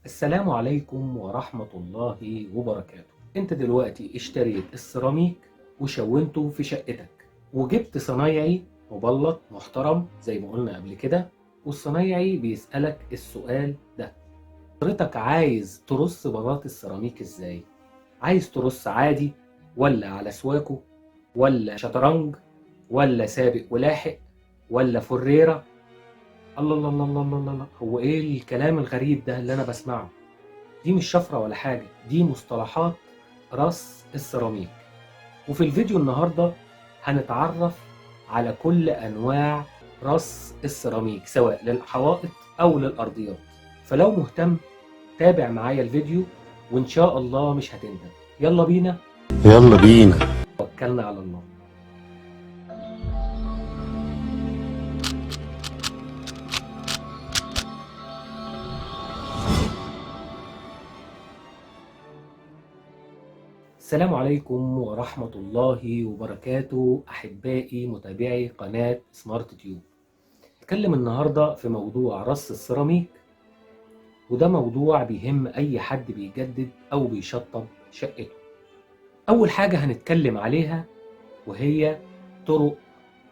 السلام عليكم ورحمة الله وبركاته. انت دلوقتي اشتريت السيراميك وشونته في شقتك، وجبت صنايعي مبلط محترم زي ما قلنا قبل كده، والصنايعي بيسألك السؤال ده: حضرتك عايز ترص بلاط السيراميك ازاي؟ عايز ترص عادي، ولا على سواكو، ولا شطرنج، ولا سابق ولاحق، ولا فريرة؟ الله الله الله الله الله الله، هو ايه الكلام الغريب ده اللي انا بسمعه؟ دي مش شفرة ولا حاجة، دي مصطلحات رص السيراميك. وفي الفيديو النهاردة هنتعرف على كل أنواع رص السيراميك سواء للحوائط أو للأرضيات. فلو مهتم تابع معايا الفيديو وإن شاء الله مش هتندم. يلا بينا، يلا بينا. توكلنا على الله. السلام عليكم ورحمة الله وبركاته أحبائي متابعي قناة سمارت تيوب. هنتكلم النهاردة في موضوع رص السيراميك، وده موضوع بيهم أي حد بيجدد أو بيشطب شقته. أول حاجة هنتكلم عليها وهي طرق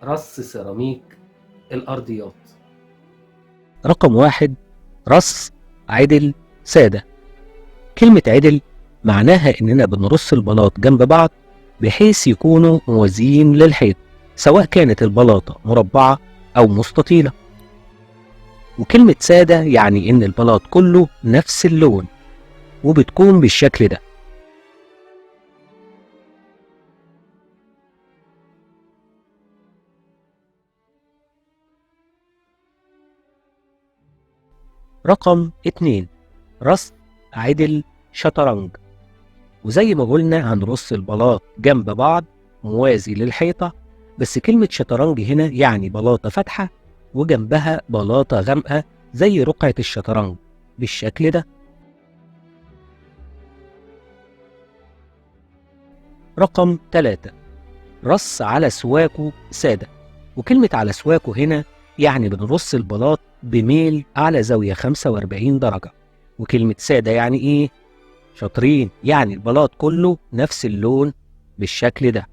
رص سيراميك الأرضيات. رقم 1: رص عدل سادة. كلمة عدل معناها إننا بنرص البلاط جنب بعض بحيث يكونوا موازيين للحيط، سواء كانت البلاطة مربعة أو مستطيلة. وكلمة سادة يعني إن البلاط كله نفس اللون وبتكون بالشكل ده. رقم 2: رص عدل شطرنج. وزي ما قلنا هنرص البلاط جنب بعض موازي للحيطة، بس كلمة شطرنج هنا يعني بلاطة فاتحة وجنبها بلاطة غامقة زي رقعة الشطرنج بالشكل ده. رقم 3: رص على سواكو سادة. وكلمة على سواكو هنا يعني بنرص البلاط بميل على زاوية 45 درجة. وكلمة سادة يعني ايه؟ شاطرين، يعني البلاط كله نفس اللون بالشكل ده.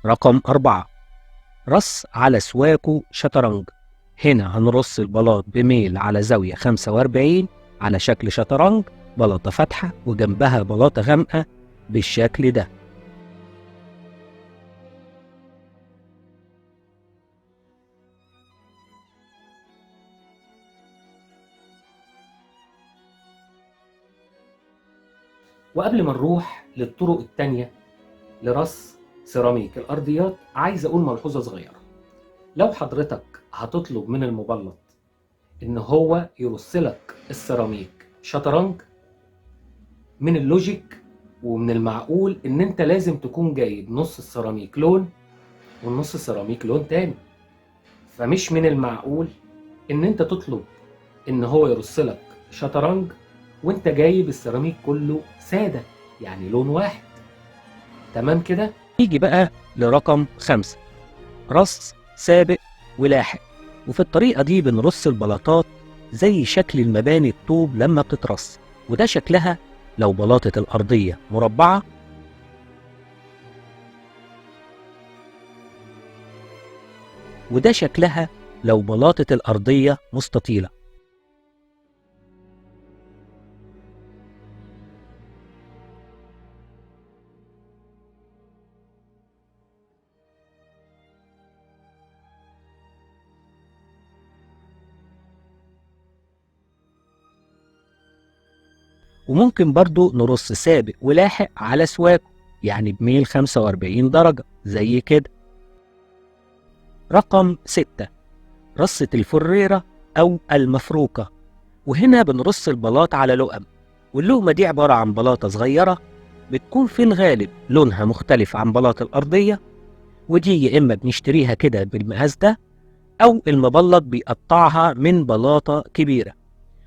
رقم 4: رص على سواكو شطرنج. هنا هنرص البلاط بميل على زاوية 45 على شكل شطرنج، بلاطة فاتحة وجنبها بلاطة غامقة بالشكل ده. وقبل ما نروح للطرق التانية لرص سيراميك الأرضيات، عايز أقول ملحوظة صغيرة. لو حضرتك هتطلب من المبلط إن هو يرصلك السيراميك شطرنج، من اللوجيك ومن المعقول ان انت لازم تكون جايب نص السيراميك لون والنص السيراميك لون تاني. فمش من المعقول ان انت تطلب ان هو يرسلك شطرنج وانت جايب السيراميك كله سادة، يعني لون واحد. تمام كده؟ نيجي بقى لرقم 5: رص سابق ولاحق. وفي الطريقة دي بنرص البلاطات زي شكل المباني الطوب لما بتترص، وده شكلها لو بلاطة الأرضية مربعة، وده شكلها لو بلاطة الأرضية مستطيلة. وممكن برضو نرص سابق ولاحق على سواك، يعني بميل 45 درجة زي كده. رقم 6: رصة الفريرة أو المفروكة. وهنا بنرص البلاط على لقم، واللقمة دي عبارة عن بلاطة صغيرة بتكون في الغالب لونها مختلف عن بلاط الأرضية، ودي يا إما بنشتريها كده بالمقاس ده أو المبلط بيقطعها من بلاطة كبيرة.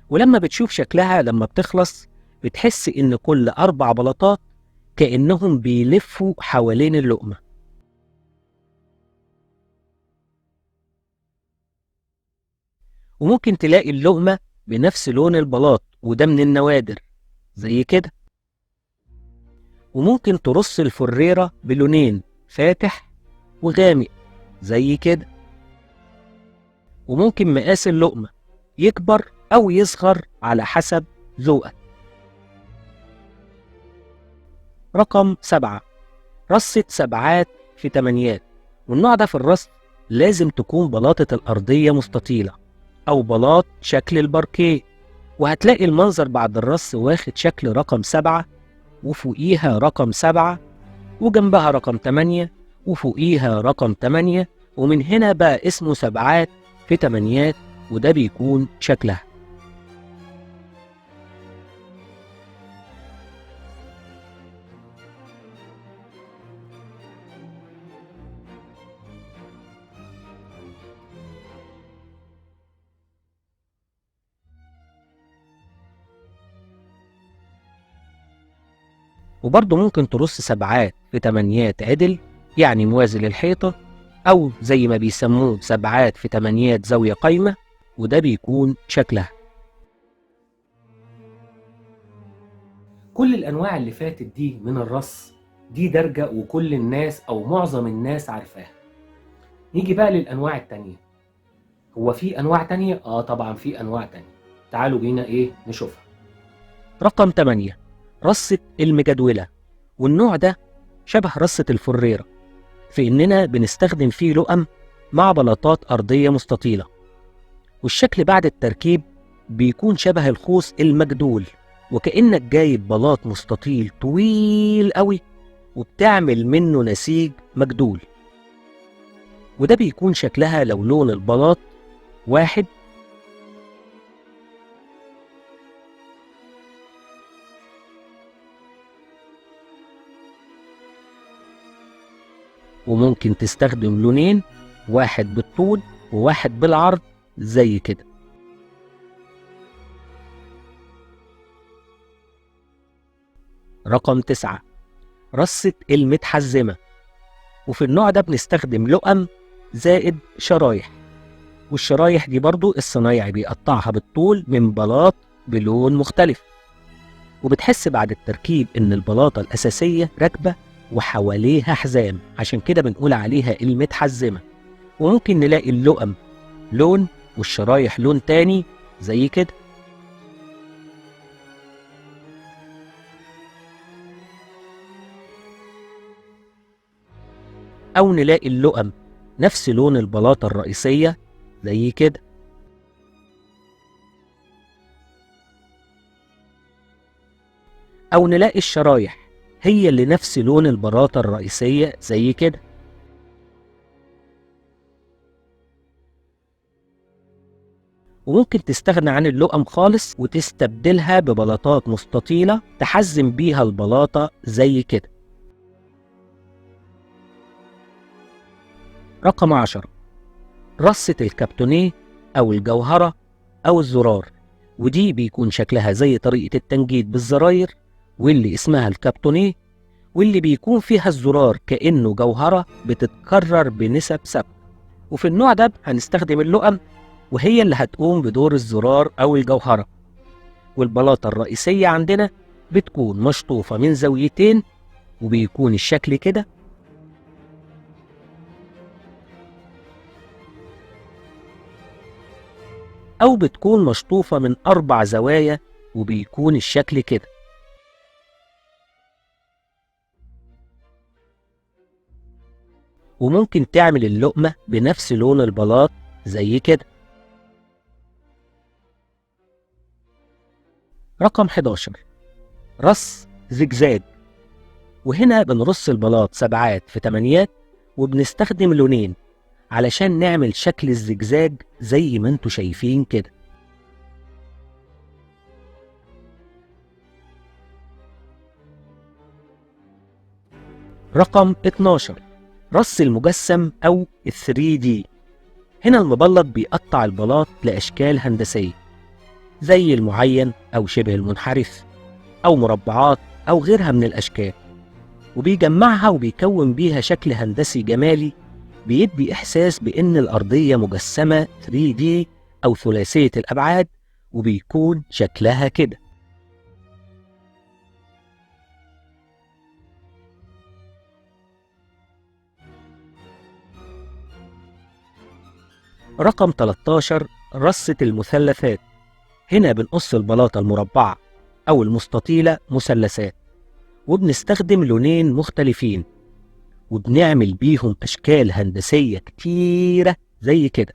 ولما بتشوف شكلها لما بتخلص بتحس إن كل 4 بلاطات كأنهم بيلفوا حوالين اللقمة. وممكن تلاقي اللقمة بنفس لون البلاط وده من النوادر زي كده. وممكن ترص الفريرة بلونين فاتح وغامق زي كده. وممكن مقاس اللقمة يكبر أو يصغر على حسب ذوقك. رقم 7، رصة سبعات في تمانيات. والنوع ده في الرص لازم تكون بلاطة الأرضية مستطيلة أو بلاط شكل الباركيه، وهتلاقي المنظر بعد الرص واخد شكل رقم 7 وفوقيها رقم 7 وجنبها رقم 8 وفوقيها رقم 8، ومن هنا بقى اسمه سبعات في تمانيات، وده بيكون شكلها. وبرضه ممكن ترص سبعات في تمانيات عدل، يعني موازي للحيطة، أو زي ما بيسموه سبعات في تمانيات زاوية قايمة، وده بيكون شكلها. كل الأنواع اللي فاتت دي من الرص دي دارجة وكل الناس أو معظم الناس عارفاها. نيجي بقى للأنواع التانية. هو في أنواع تانية؟ طبعا في أنواع تانية. تعالوا بينا نشوفها. رقم 8، رصة المجدولة. والنوع ده شبه رصة الفريرة في إننا بنستخدم فيه لقم مع بلاطات أرضية مستطيلة، والشكل بعد التركيب بيكون شبه الخوص المجدول، وكأنك جايب بلاط مستطيل طويل قوي وبتعمل منه نسيج مجدول، وده بيكون شكلها لو لون البلاط واحد وممكن تستخدم لونين، واحد بالطول وواحد بالعرض زي كده. رقم 9، رصة المتحزمة. وفي النوع ده بنستخدم لقم زائد شرايح، والشرايح دي برضو الصنايعي بيقطعها بالطول من بلاط بلون مختلف، وبتحس بعد التركيب إن البلاطة الأساسية راكبة وحواليها حزام، عشان كده بنقول عليها المتحزمة. وممكن نلاقي اللقم لون والشرايح لون تاني زي كده. أو نلاقي اللقم نفس لون البلاطة الرئيسية زي كده. أو نلاقي الشرايح هي اللي نفس لون البلاطة الرئيسية زي كده. وممكن تستغنى عن اللقم خالص وتستبدلها ببلاطات مستطيلة تحزم بيها البلاطة زي كده. رقم 10، رصة الكابتونيه أو الجوهرة أو الزرار، ودي بيكون شكلها زي طريقة التنجيد بالزراير، واللي اسمها الكابتونيه، واللي بيكون فيها الزرار كأنه جوهرة بتتكرر بنسب ثابتة. وفي النوع ده هنستخدم اللقم وهي اللي هتقوم بدور الزرار أو الجوهرة. والبلاطة الرئيسية عندنا بتكون مشطوفة من زاويتين وبيكون الشكل كده، أو بتكون مشطوفة من 4 زوايا وبيكون الشكل كده. وممكن تعمل اللقمة بنفس لون البلاط زي كده. رقم 11، رص زجزاج. وهنا بنرص البلاط سبعات في تمانيات، وبنستخدم لونين علشان نعمل شكل الزجزاج زي ما انتوا شايفين كده. رقم 12، رص المجسم أو 3D. هنا المبلط بيقطع البلاط لأشكال هندسية زي المعين أو شبه المنحرف أو مربعات أو غيرها من الأشكال، وبيجمعها وبيكون بيها شكل هندسي جمالي بيدي إحساس بإن الأرضية مجسمة 3D أو ثلاثية الأبعاد، وبيكون شكلها كده. رقم 13 رصة المثلثات. هنا بنقص البلاطة المربعة أو المستطيلة مثلثات، وبنستخدم لونين مختلفين، وبنعمل بيهم أشكال هندسية كتيرة زي كده،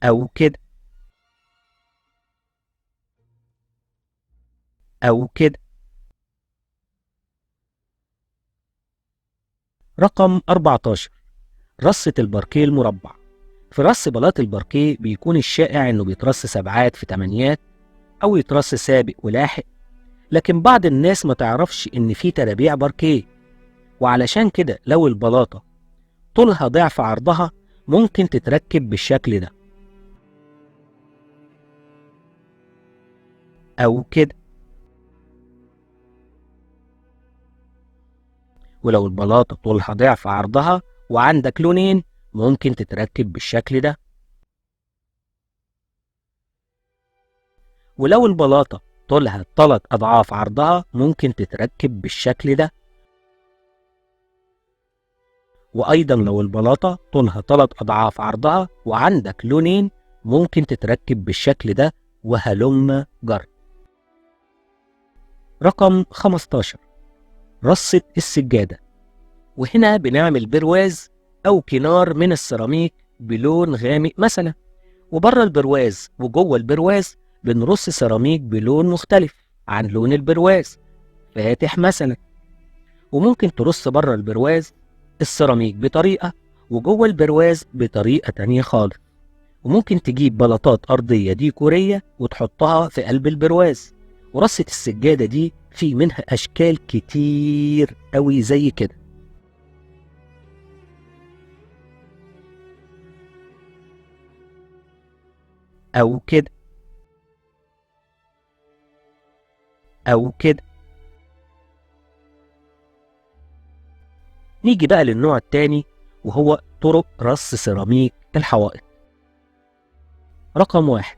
أو كده، أو كده. رقم 14 رصة الباركيه المربع. في رص بلاط الباركيه بيكون الشائع إنه بيترص سبعات في تمانيات، أو يترص سابق ولاحق، لكن بعض الناس ما تعرفش إن في ترابيع باركيه، وعلشان كده لو البلاطة طولها ضعف عرضها ممكن تتركب بالشكل ده، أو كده. ولو البلاطة طولها ضعف عرضها وعندك لونين ممكن تتركب بالشكل ده. ولو البلاطة طولها 3 أضعاف عرضها ممكن تتركب بالشكل ده. وأيضا لو البلاطة طولها 3 أضعاف عرضها وعندك لونين ممكن تتركب بالشكل ده، وهلم جر. رقم 15 رصة السجادة. وهنا بنعمل برواز أو كنار من السيراميك بلون غامق مثلا، وبره البرواز وجوه البرواز بنرص سيراميك بلون مختلف عن لون البرواز، فاتح مثلا. وممكن ترص بره البرواز السيراميك بطريقة وجوه البرواز بطريقة تانية خالص. وممكن تجيب بلاطات أرضية ديكورية وتحطها في قلب البرواز. ورصة السجادة دي في منها أشكال كتير قوي زي كده، أو كده، أو كده. نيجي بقى للنوع التاني، وهو طرق رص سيراميك الحوائط. رقم 1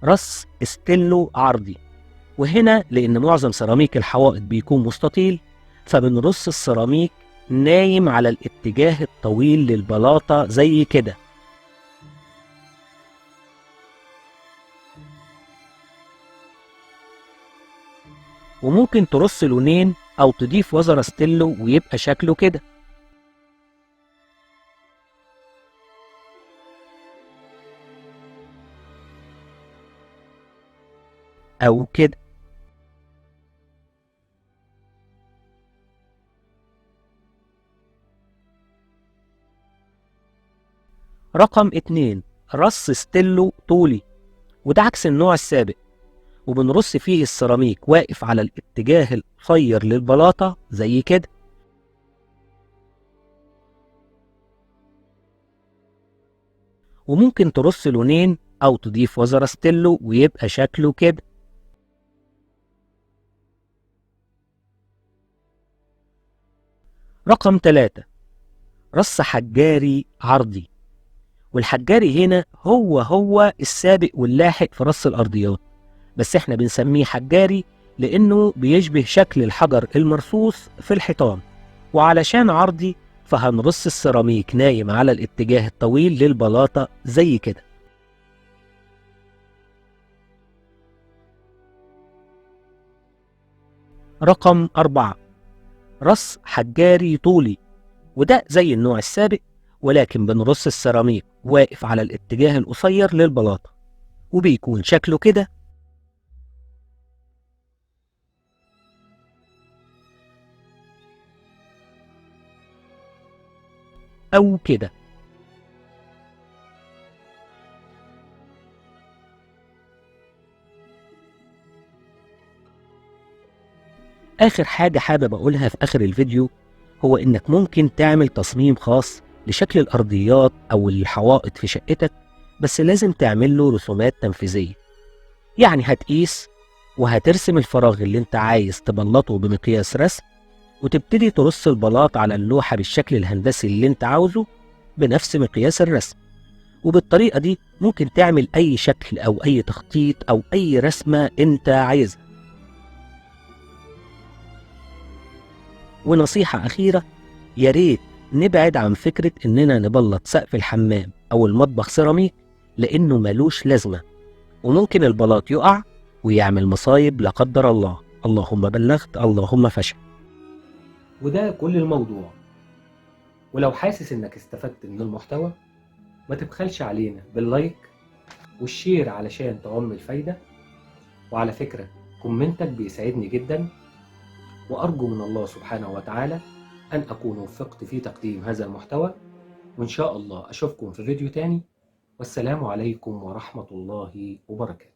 رص استيلو عرضي. وهنا لأن معظم سيراميك الحوائط بيكون مستطيل، فبنرص السيراميك نايم على الاتجاه الطويل للبلاطة زي كده. وممكن ترص لونين أو تضيف وزر ستيلو ويبقى شكله كده، أو كده. رقم 2 رص ستيلو طولي، وده عكس النوع السابق، وبنرص فيه السيراميك واقف على الاتجاه القصير للبلاطة زي كده. وممكن ترص لونين أو تضيف وزر ستيلو ويبقى شكله كده. رقم 3 رص حجاري عرضي. والحجاري هنا هو السابق واللاحق في رص الأرضيات، بس احنا بنسميه حجاري لأنه بيشبه شكل الحجر المرصوص في الحيطان. وعلشان عرضي فهنرص السيراميك نايم على الاتجاه الطويل للبلاطة زي كده. رقم 4 رص حجاري طولي، وده زي النوع السابق، ولكن بنرص السيراميك واقف على الاتجاه القصير للبلاطة، وبيكون شكله كده، أو كده. آخر حاجة حابب أقولها في آخر الفيديو هو إنك ممكن تعمل تصميم خاص لشكل الأرضيات أو الحوائط في شقتك، بس لازم تعمل له رسومات تنفيذية. يعني هتقيس وهترسم الفراغ اللي انت عايز تبلطه بمقياس رسم، وتبتدي ترص البلاط على اللوحة بالشكل الهندسي اللي انت عاوزه بنفس مقياس الرسم. وبالطريقة دي ممكن تعمل أي شكل أو أي تخطيط أو أي رسمة انت عايزها. ونصيحة أخيرة، يا ريت نبعد عن فكرة إننا نبلط سقف الحمام أو المطبخ سيراميك، لأنه ملوش لازمة، وممكن البلاط يقع ويعمل مصايب لا قدر الله. اللهم بلغت، اللهم فشل. وده كل الموضوع. ولو حاسس انك استفدت من المحتوى، ما تبخلش علينا باللايك والشير علشان تعم الفايدة. وعلى فكرة، كومنتك بيسعدني جدا، وأرجو من الله سبحانه وتعالى أن أكون وفقت في تقديم هذا المحتوى. وإن شاء الله أشوفكم في فيديو تاني، والسلام عليكم ورحمة الله وبركاته.